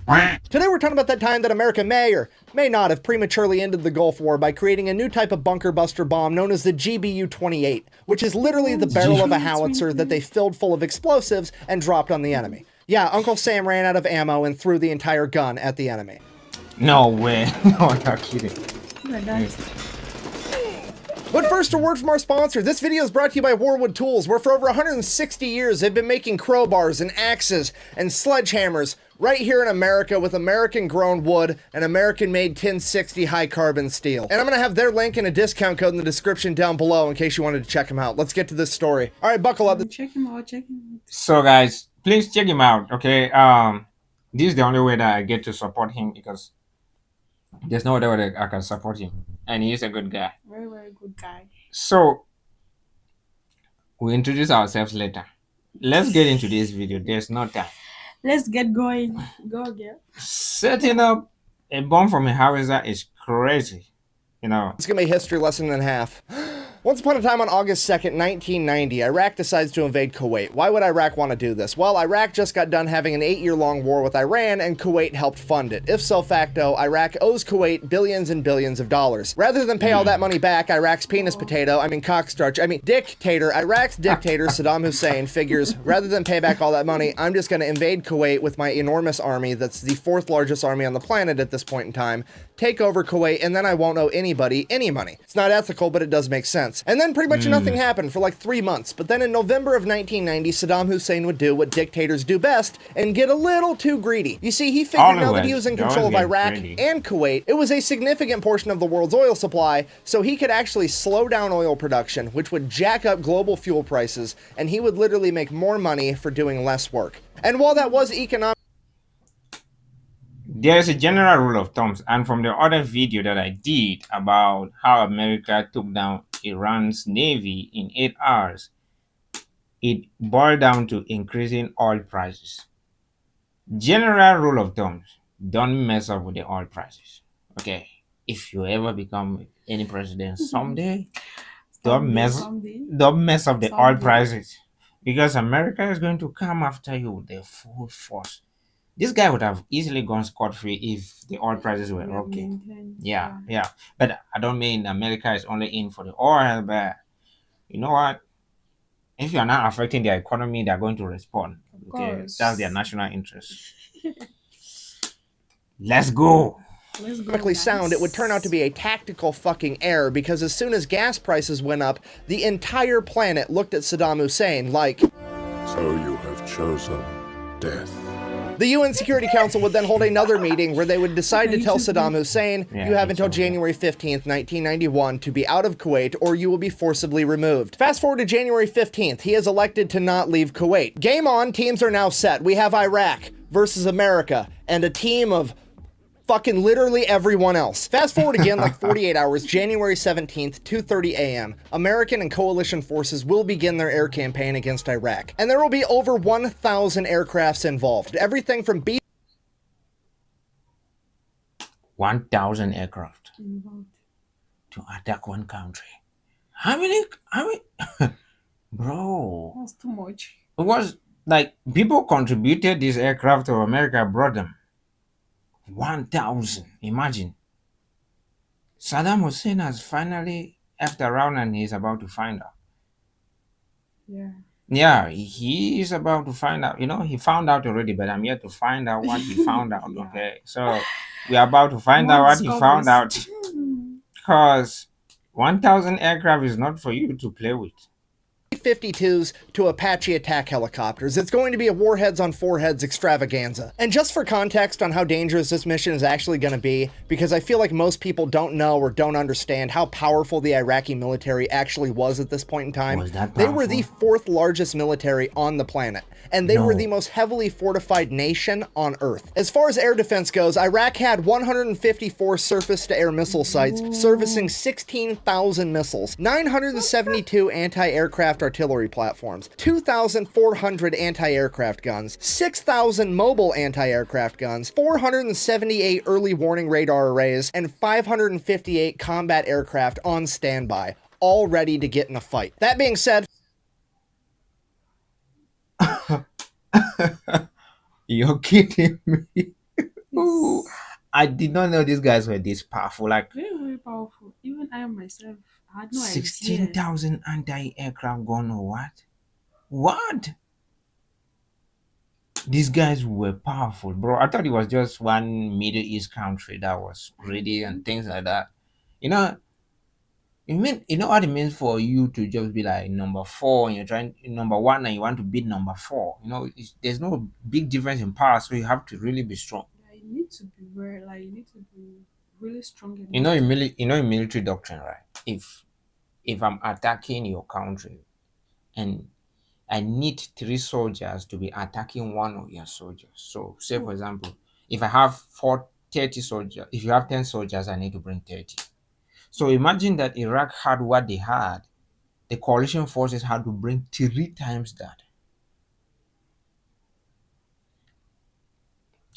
Today we're talking about that time that America may or may not have prematurely ended the Gulf War by creating a new type of bunker buster bomb known as the GBU-28, which is literally the barrel of a howitzer that they filled full of explosives and dropped on the enemy. Yeah, Uncle Sam ran out of ammo and threw the entire gun at the enemy. No way. No, you're kidding. But first, a word from our sponsor. This video is brought to you by Warwood Tools, where for over 160 years they've been making crowbars and axes and sledgehammers right here in America with American-grown wood and American-made 1060 high-carbon steel. And I'm going to have their link and a discount code in the description down below in case you wanted to check them out. Let's get to this story. All right, buckle up. Check him out, check him out. So guys, please check him out, okay? This is the only way that I get to support him because there's no other way that I can support him. And he's a good guy. Very, very good guy. So, we'll introduce ourselves later. Let's get into this video. There's no time. Let's get going. Go again. Setting up a bomb from a Howitzer is crazy. You know. It's going to be a history lesson and a half. Once upon a time on August 2nd, 1990, Iraq decides to invade Kuwait. Why would Iraq want to do this? Well, Iraq just got done having an 8-year-long war with Iran, and Kuwait helped fund it. If so facto, Iraq owes Kuwait billions and billions of dollars. Rather than pay all that money back, Iraq's penis potato, dictator, Iraq's dictator, Saddam Hussein, figures, rather than pay back all that money, I'm just going to invade Kuwait with my enormous army that's the 4th largest army on the planet at this point in time, take over Kuwait, and then I won't owe anybody any money. It's not ethical, but it does make sense. And then pretty much nothing happened for like 3 months. But then in November of 1990, Saddam Hussein would do what dictators do best and get a little too greedy. You see, he figured now that he was in control of Iraq and Kuwait, it was a significant portion of the world's oil supply, so he could actually slow down oil production, which would jack up global fuel prices, and he would literally make more money for doing less work. And while that was economic, there's a general rule of thumb, and from the other video that I did about how America took down Iran's navy in 8 hours, it boiled down to increasing oil prices. General rule of thumb, don't mess up with the oil prices. Okay, if you ever become any president someday, don't mess up the oil prices, because America is going to come after you with their full force. This guy would have easily gone scot-free if the oil prices were okay. Yeah. But I don't mean America is only in for the oil, but you know what? If you are not affecting their economy, they're going to respond. Okay, that's their national interest. Let's go. Sound, it would turn out to be a tactical fucking error, because as soon as gas prices went up, the entire planet looked at Saddam Hussein like, so you have chosen death. The UN Security Council would then hold another meeting where they would decide to tell Saddam Hussein, you have until January 15th, 1991 to be out of Kuwait or you will be forcibly removed. Fast forward to January 15th, he is elected to not leave Kuwait. Game on, teams are now set. We have Iraq versus America and a team of fucking literally everyone else. Fast forward again like 48 hours, January 17th, 2:30 a.m. American and coalition forces will begin their air campaign against Iraq. And there will be over 1,000 aircrafts involved. Everything from 1,000 aircraft to attack one country. How many? Bro. That's too much. It was like people contributed this aircraft to America, brought them. 1,000. Imagine. Saddam Hussein has finally effed around and he's about to find out. Yeah, he is about to find out. You know, he found out already, but I'm yet to find out what he found out. Okay, so we are about to find out what he found out. Because 1,000 aircraft is not for you to play with. 52s to Apache attack helicopters. It's going to be a warheads on foreheads extravaganza. And just for context on how dangerous this mission is actually going to be, because I feel like most people don't know or don't understand how powerful the Iraqi military actually was at this point in time. Was that they were the 4th largest military on the planet, and they were the most heavily fortified nation on Earth. As far as air defense goes, Iraq had 154 surface-to-air missile sites servicing 16,000 missiles, 972 anti-aircraft artillery platforms, 2,400 anti-aircraft guns, 6,000 mobile anti-aircraft guns, 478 early warning radar arrays, and 558 combat aircraft on standby, all ready to get in a fight. That being said, You're kidding me. Ooh, I did not know these guys were this powerful. Like Very, very powerful. Even I myself had no idea. 16,000 anti-aircraft gun or what? What? These guys were powerful, bro. I thought it was just one Middle East country that was greedy and things like that. You know, you know what it means for you to just be like number four and you're trying number one and you want to beat number four. You know, there's no big difference in power, so you have to really be strong. Yeah, you need to be very, like, you need to be really strong enough. You know in military doctrine, right? If I'm attacking your country and I need 3 soldiers to be attacking one of your soldiers. So, say for example, if I have 30 soldiers, if you have 10 soldiers, I need to bring 30. So imagine that Iraq had what they had. The coalition forces had to bring 3 times that.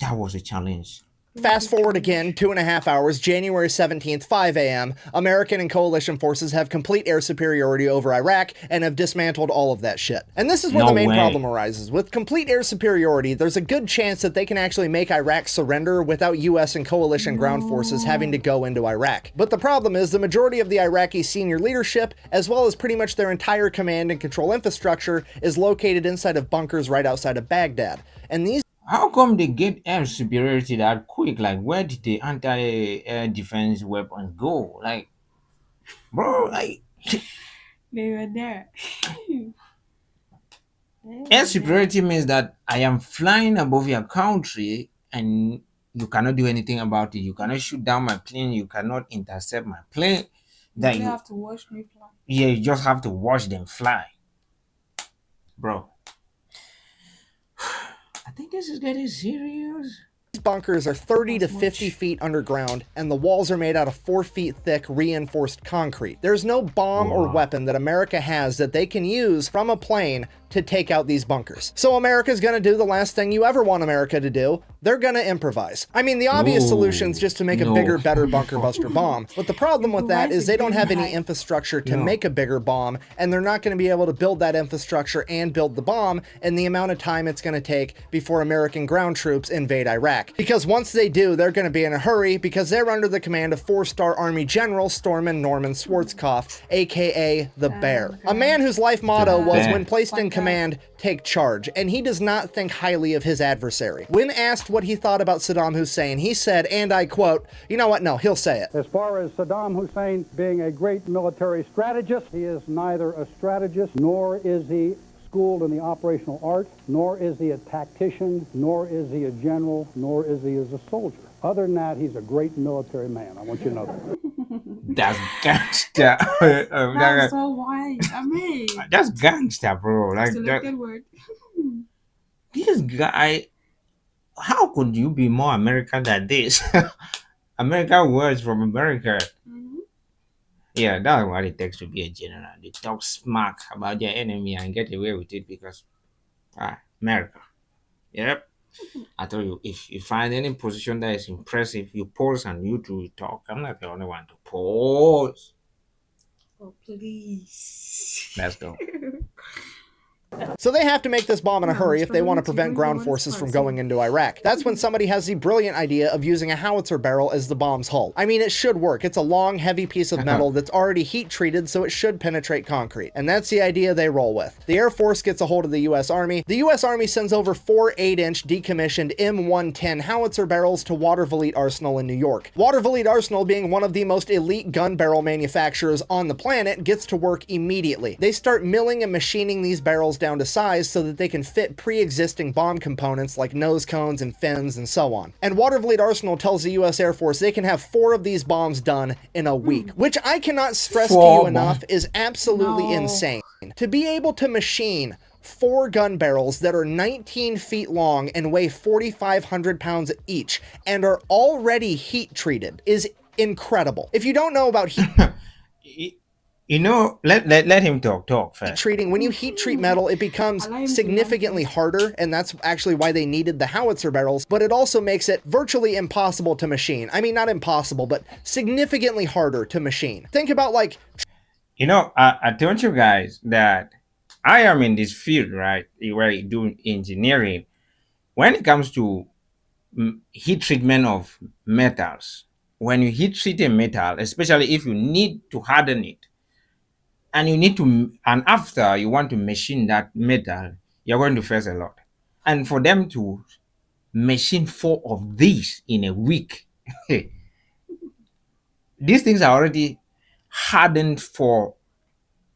That was a challenge. Fast forward again, 2.5 hours, January 17th, 5 a.m. American and coalition forces have complete air superiority over Iraq and have dismantled all of that shit. And this is where No the main way. problem arises. With complete air superiority, there's a good chance that they can actually make Iraq surrender without US and coalition ground forces having to go into Iraq. But the problem is the majority of the Iraqi senior leadership, as well as pretty much their entire command and control infrastructure, is located inside of bunkers right outside of Baghdad. And these How come they get air superiority that quick? Like, where did the anti-air defense weapons go? Like, bro, like, They were there. air superiority means that I am flying above your country and you cannot do anything about it. You cannot shoot down my plane. You cannot intercept my plane. That You you, have to watch me fly. yeah, you just have to watch them fly, bro. I think this is getting serious. bunkers are 30 to 50 feet underground, and the walls are made out of 4 feet thick reinforced concrete. There's no bomb or weapon that America has that they can use from a plane to take out these bunkers. So America's gonna do the last thing you ever want America to do. They're gonna improvise. I mean, the obvious solution's just to make a No. bigger, better bunker buster bomb. But the problem with that is they don't have any infrastructure to make a bigger bomb, and they're not gonna be able to build that infrastructure and build the bomb in the amount of time it's gonna take before American ground troops invade Iraq. Because once they do, they're gonna be in a hurry because they're under the command of 4-star Army General Stormin Norman Schwarzkopf, aka the Bear. A man whose life motto was, when placed in command, take charge, and he does not think highly of his adversary. When asked what he thought about Saddam Hussein, he said, and I quote, you know what, no, he'll say it. As far as Saddam Hussein being a great military strategist, he is neither a strategist, nor is he schooled in the operational arts, nor is he a tactician, nor is he a general, nor is he as a soldier. Other than that, he's a great military man. I want you to know that. That's gangster. That's so wise. I mean, That's gangster, bro. Like selected that. word. This guy. How could you be more American than this? American words from America. Yeah, that's what it takes to be a general. They talk smack about their enemy and get away with it because America. Yep. I told you, if you find any position that is impressive, you pause and you two talk. I'm not the only one to pause. Oh, please. Let's go. So they have to make this bomb in a hurry if they want to prevent ground forces from going into Iraq. That's when somebody has the brilliant idea of using a howitzer barrel as the bomb's hull. I mean, it should work. It's a long, heavy piece of metal that's already heat treated, so it should penetrate concrete. And that's the idea they roll with. The Air Force gets a hold of the US Army. The US Army sends over 4 8-inch decommissioned M110 howitzer barrels to Watervliet Arsenal in New York. Watervliet Arsenal, being one of the most elite gun barrel manufacturers on the planet, gets to work immediately. They start milling and machining these barrels down to size so that they can fit pre-existing bomb components like nose cones and fins and so on. And Watervliet Arsenal tells the US Air Force they can have 4 of these bombs done in a week, which I cannot stress to you enough is absolutely insane. To be able to machine 4 gun barrels that are 19 feet long and weigh 4,500 pounds each and are already heat treated is incredible. If you don't know about heat You know, let him talk first. treating, when you heat treat metal, it becomes significantly harder, and that's actually why they needed the howitzer barrels, but it also makes it virtually impossible to machine. I mean, not impossible, but significantly harder to machine. Think about, like... You know, I told you guys that I am in this field, right, where I do engineering. When it comes to heat treatment of metals. When you heat treat a metal, especially if you need to harden it, and you need to, and after you want to machine that metal, you're going to face a lot. And for them to machine 4 of these in a week, these things are already hardened for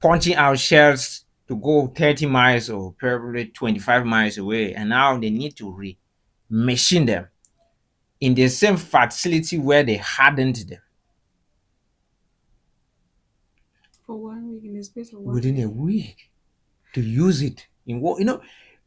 punching out shells to go 30 miles or probably 25 miles away, and now they need to machine them in the same facility where they hardened them For 1 week, in the space of 1 week. within a week to use it in what,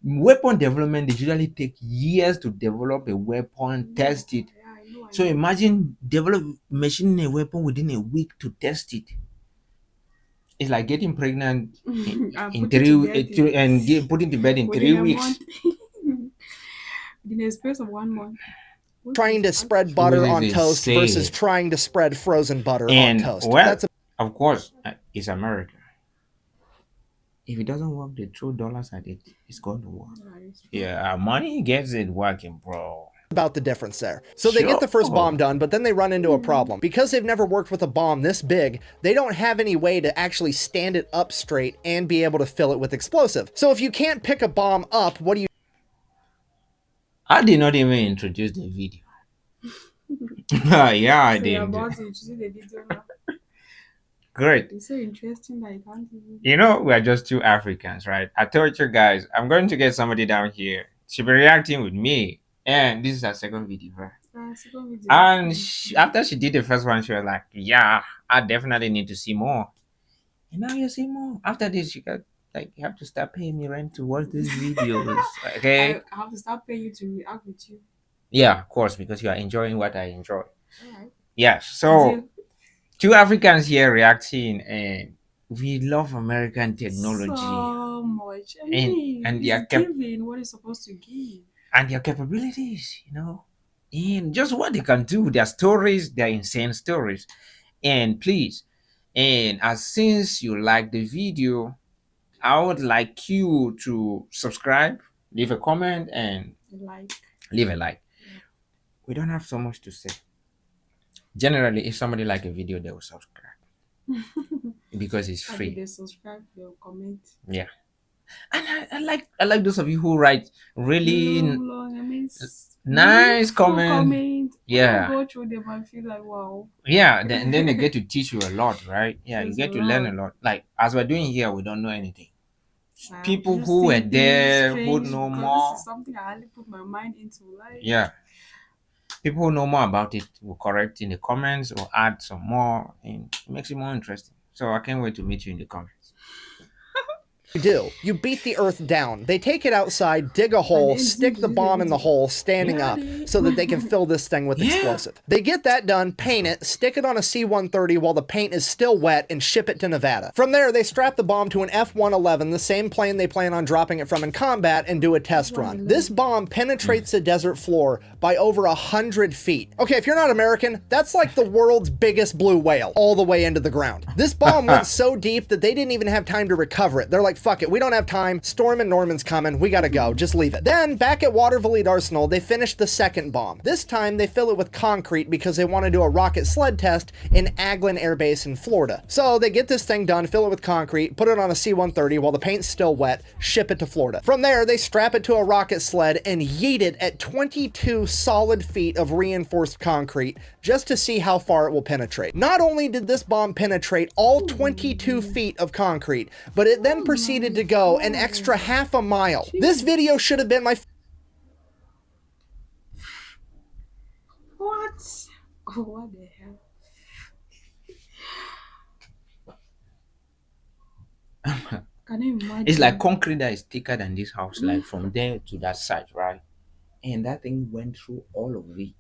weapon development. They usually take years to develop a weapon, test it. Yeah, I know. So imagine machining a weapon within a week to test it. It's like getting pregnant in putting to bed in 3 weeks. In the space of 1 month. Trying to spread butter What on is it toast say? versus trying to spread frozen butter And on toast. well, That's of course, it's America. If it doesn't work, they throw dollars at it. It's going to work. Yeah, money gets it working, bro. about the difference there. So they get the first bomb done, but then they run into a problem. Because they've never worked with a bomb this big, they don't have any way to actually stand it up straight and be able to fill it with explosive. So if you can't pick a bomb up, what do you I did not even introduce the video. Yeah, I So did. you're about to see the video now. Great. It's so interesting that I can't even. We're just 2 Africans, right? I told you guys, I'm going to get somebody down here. She'll be reacting with me. And this is her second video, right? Second video. And after she did the first one, she was like, yeah, I definitely need to see more. And now you see more. After this, you have to start paying me rent to watch these videos. Okay? I have to start paying you to react with you. Yeah, of course, because you are enjoying what I enjoy. Alright. Yes. So 2 Africans here reacting, and we love American technology. So much. And it's giving what it's supposed to give. And their capabilities, and just what they can do, their stories, their insane stories. And please, and since you like the video, I would like you to subscribe, leave a comment, and leave a like. We don't have so much to say. Generally, if somebody like a video, they will subscribe because it's free. They subscribe, they'll comment. Yeah. And I like those of you who write really nice comments. Yeah. Go through them and feel like, wow. Yeah, and then they get to teach you a lot, right? Yeah, you get to learn a lot. Like as we're doing here, we don't know anything. People who were there who know more. This is something I hardly put my mind into. Yeah. People who know more about it will correct in the comments or add some more, and it makes it more interesting. So I can't wait to meet you in the comments. do? You beat the earth down. They take it outside, dig a hole, stick the bomb in the hole, standing up, so that they can fill this thing with explosive. They get that done, paint it, stick it on a C-130 while the paint is still wet, and ship it to Nevada. From there, they strap the bomb to an F-111, the same plane they plan on dropping it from in combat, and do a test run. This bomb penetrates the desert floor by over 100 feet. Okay, if you're not American, that's like the world's biggest blue whale, all the way into the ground. This bomb went so deep that they didn't even have time to recover it. They're like, fuck it, we don't have time. Storm and Norman's coming. We gotta go. Just leave it. Then, back at Watervliet Arsenal, they finish the second bomb. This time, they fill it with concrete because they want to do a rocket sled test in Aglin Air Base in Florida. So, they get this thing done, fill it with concrete, put it on a C-130 while the paint's still wet, ship it to Florida. From there, they strap it to a rocket sled and yeet it at 22 solid feet of reinforced concrete just to see how far it will penetrate. Not only did this bomb penetrate all 22 feet of concrete, but it then proceeded to go an extra half a mile. This video should have been my What? Oh, what the hell? Can you imagine? It's like concrete that is thicker than this house, like from there to that side, right? And that thing went through all of it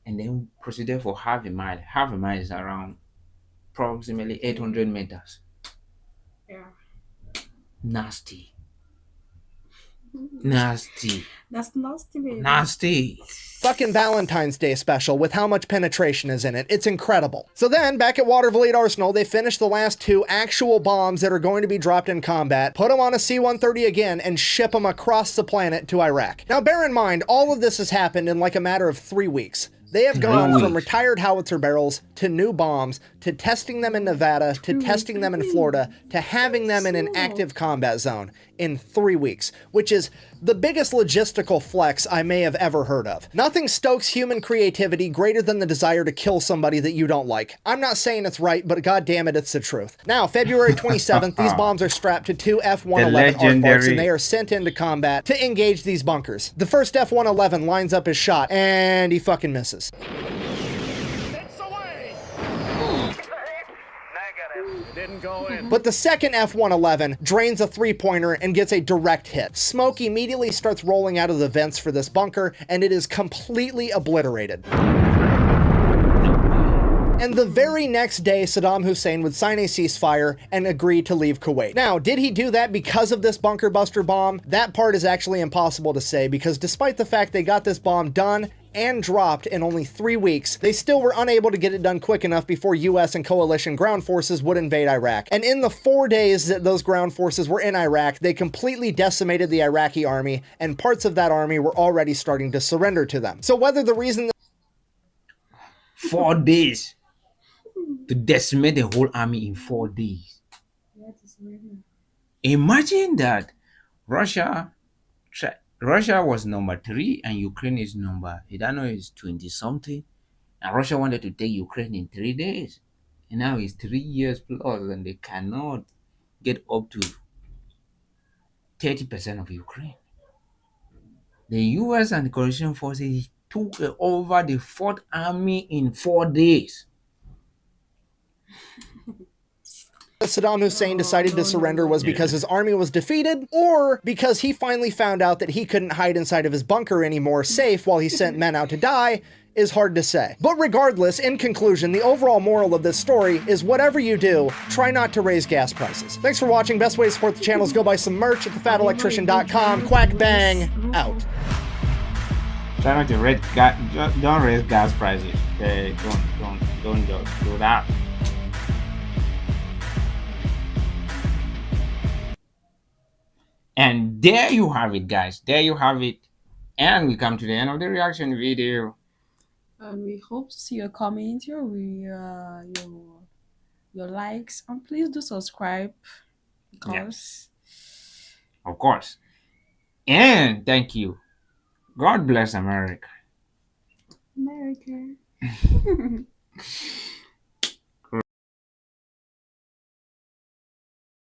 and then proceeded for half a mile. Half a mile is around approximately 800 meters. Yeah. Nasty. That's nasty, baby. Nasty. fucking Valentine's Day special with how much penetration is in it. It's incredible. So then, back at Watervliet Arsenal, they finish the last 2 actual bombs that are going to be dropped in combat, put them on a C-130 again, and ship them across the planet to Iraq. Now, bear in mind, all of this has happened in like a matter of 3 weeks. They have gone from retired howitzer barrels to new bombs, to testing them in Nevada, to testing them in Florida, to having them in an active combat zone in 3 weeks, which is the biggest logistical flex I may have ever heard of. Nothing stokes human creativity greater than the desire to kill somebody that you don't like. I'm not saying it's right, but goddammit, it's the truth. Now, February 27th, these bombs are strapped to 2 F-111 Aardvarks, and they are sent into combat to engage these bunkers. The first F-111 lines up his shot, and he fucking misses. Didn't go in. But the second F-111 drains a 3-pointer and gets a direct hit. Smoke immediately starts rolling out of the vents for this bunker, and it is completely obliterated. And the very next day, Saddam Hussein would sign a ceasefire and agree to leave Kuwait. Now, did he do that because of this bunker buster bomb? That part is actually impossible to say, because despite the fact they got this bomb done and dropped in only 3 weeks, they still were unable to get it done quick enough before US and coalition ground forces would invade Iraq. And in the 4 days that those ground forces were in Iraq, they completely decimated the Iraqi army, and parts of that army were already starting to surrender to them. So whether the reason 4 days to decimate the whole army in 4 days. Imagine that Russia was number 3 and Ukraine is number, I don't know, it's 20 something. And Russia wanted to take Ukraine in 3 days. And now it's 3 years plus and they cannot get up to 30% of Ukraine. The US and the coalition forces took over the 4th army in 4 days. Saddam Hussein decided to surrender was because his army was defeated, or because he finally found out that he couldn't hide inside of his bunker anymore safe while he sent men out to die, is hard to say. But regardless, in conclusion, the overall moral of this story is whatever you do, try not to raise gas prices. Thanks for watching. Best way to support the channel is go buy some merch at thefatelectrician.com. Quack bang, out. Try not to don't raise gas prices. Don't just do that. And there you have it, guys. There you have it. And we come to the end of the reaction video. And we hope to see your comments, your likes, and please do subscribe, because Of course. And thank you. God bless America. America.